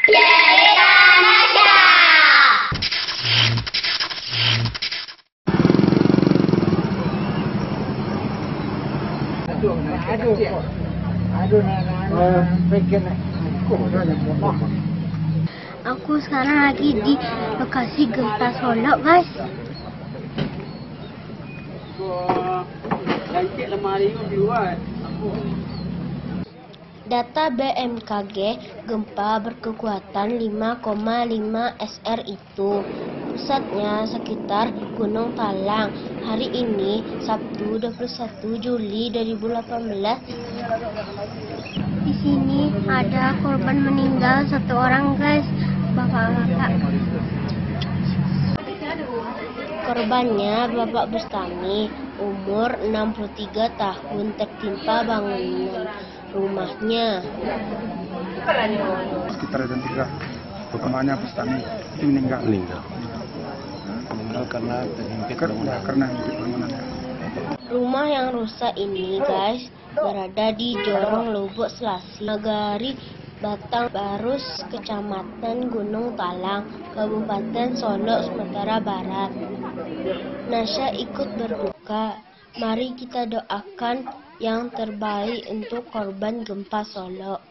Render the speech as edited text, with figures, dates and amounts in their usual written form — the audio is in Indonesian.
Aku sekarang lagi di lokasi gempa Solo, guys. Data BMKG, gempa berkekuatan 5,5 SR itu pusatnya sekitar Gunung Talang. Hari ini Sabtu 21 Juli 2018. Di sini ada korban meninggal 1 orang, guys. Bapak-bapak. Korbannya Bapak Bustami, umur 63 tahun, tertimpa bangunan rumahnya. Sekitar jam 3, rumahnya Bustami itu meninggal karena terhimpit bangunannya. Rumah yang rusak ini, guys, berada di Jorong Lubuk Selasi, Nagari Batang Barus, Kecamatan Gunung Talang, Kabupaten Solo, Sumatera Barat. Nasya ikut berduka. Mari kita doakan yang terbaik untuk korban gempa Solo.